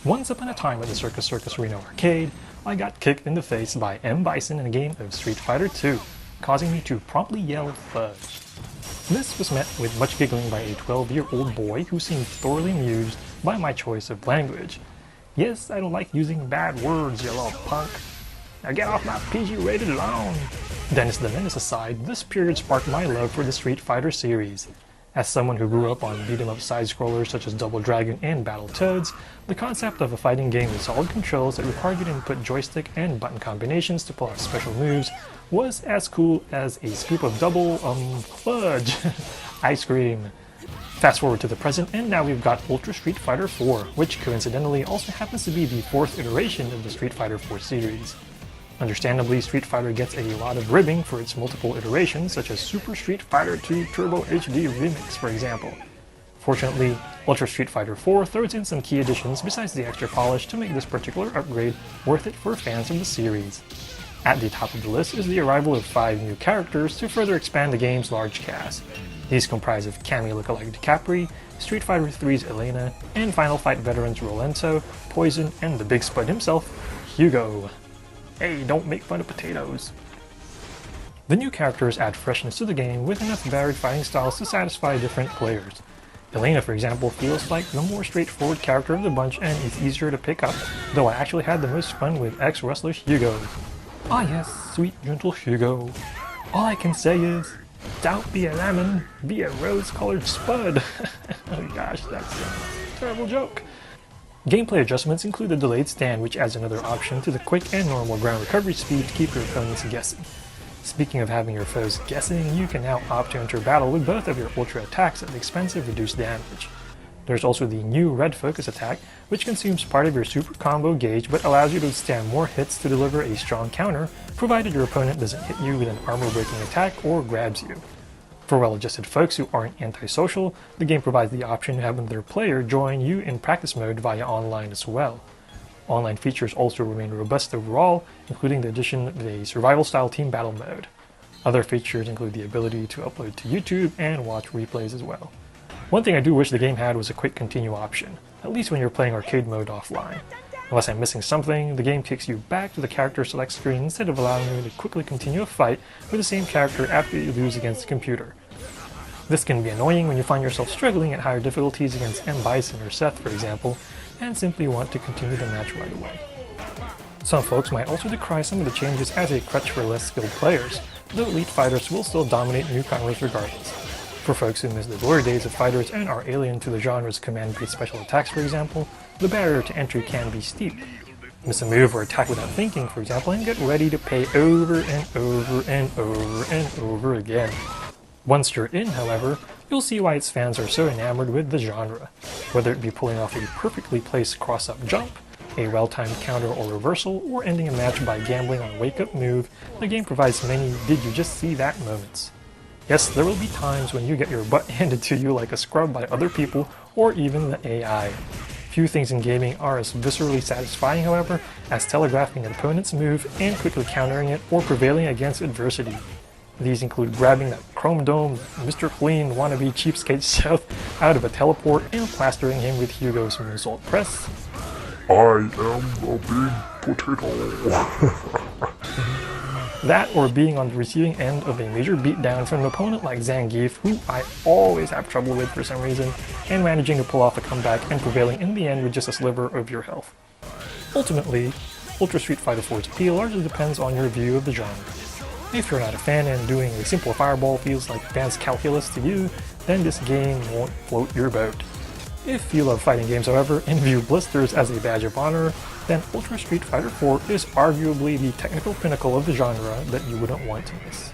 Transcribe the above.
Once upon a time at the Circus Circus Reno arcade, I got kicked in the face by M. Bison in a game of Street Fighter II, causing me to promptly yell fudge. This was met with much giggling by a 12-year-old boy who seemed thoroughly amused by my choice of language. Yes, I don't like using bad words, you little punk. Now get off my PG-rated lawn. Dennis the Menace aside, this period sparked my love for the Street Fighter series. As someone who grew up on beat-em-up side-scrollers such as Double Dragon and Battletoads, the concept of a fighting game with solid controls that required you to input joystick and button combinations to pull off special moves was as cool as a scoop of double, fudge ice cream. Fast forward to the present, and now we've got Ultra Street Fighter 4, which coincidentally also happens to be the fourth iteration of the Street Fighter 4 series. Understandably, Street Fighter gets a lot of ribbing for its multiple iterations, such as Super Street Fighter 2 Turbo HD Remix, for example. Fortunately, Ultra Street Fighter 4 throws in some key additions besides the extra polish to make this particular upgrade worth it for fans of the series. At the top of the list is the arrival of 5 new characters to further expand the game's large cast. These comprise of Cammy lookalike Capri, Street Fighter 3's Elena, and Final Fight veterans Rolento, Poison, and the Big Spud himself, Hugo. Hey, don't make fun of potatoes. The new characters add freshness to the game with enough varied fighting styles to satisfy different players. Elena, for example, feels like the more straightforward character of the bunch and is easier to pick up, though I actually had the most fun with ex-wrestler Hugo. Ah yes, sweet gentle Hugo. All I can say is, don't be a lemon, be a rose-colored spud. Oh gosh, that's a terrible joke. Gameplay adjustments include the delayed stand, which adds another option to the quick and normal ground recovery speed to keep your opponents guessing. Speaking of having your foes guessing, you can now opt to enter battle with both of your ultra attacks at the expense of reduced damage. There's also the new red focus attack, which consumes part of your super combo gauge but allows you to withstand more hits to deliver a strong counter, provided your opponent doesn't hit you with an armor-breaking attack or grabs you. For well-adjusted folks who aren't antisocial, the game provides the option to have another player join you in practice mode via online as well. Online features also remain robust overall, including the addition of a survival-style team battle mode. Other features include the ability to upload to YouTube and watch replays as well. One thing I do wish the game had was a quick continue option, at least when you're playing arcade mode offline. Unless I'm missing something, the game takes you back to the character select screen instead of allowing you to quickly continue a fight with the same character after you lose against the computer. This can be annoying when you find yourself struggling at higher difficulties against M. Bison or Seth, for example, and simply want to continue the match right away. Some folks might also decry some of the changes as a crutch for less skilled players, though elite fighters will still dominate newcomers regardless. For folks who miss the glory days of fighters and are alien to the genre's command-based special attacks, for example, the barrier to entry can be steep. Miss a move or attack without thinking, for example, and get ready to pay over and over and over and over again. Once you're in, however, you'll see why its fans are so enamored with the genre. Whether it be pulling off a perfectly placed cross-up jump, a well-timed counter or reversal, or ending a match by gambling on a wake-up move, the game provides many "did you just see that" moments. Yes, there will be times when you get your butt handed to you like a scrub by other people or even the AI. Few things in gaming are as viscerally satisfying, however, as telegraphing an opponent's move and quickly countering it or prevailing against adversity. These include grabbing that chrome dome Mr. Clean wannabe cheapskate Seth out of a teleport and plastering him with Hugo's moonsault press. I am a big potato. That or being on the receiving end of a major beatdown from an opponent like Zangief, who I always have trouble with for some reason, and managing to pull off a comeback and prevailing in the end with just a sliver of your health. Ultimately, Ultra Street Fighter 4's appeal largely depends on your view of the genre. If you're not a fan and doing a simple fireball feels like advanced calculus to you, then this game won't float your boat. If you love fighting games, however, and view blisters as a badge of honor, then Ultra Street Fighter 4 is arguably the technical pinnacle of the genre that you wouldn't want to miss.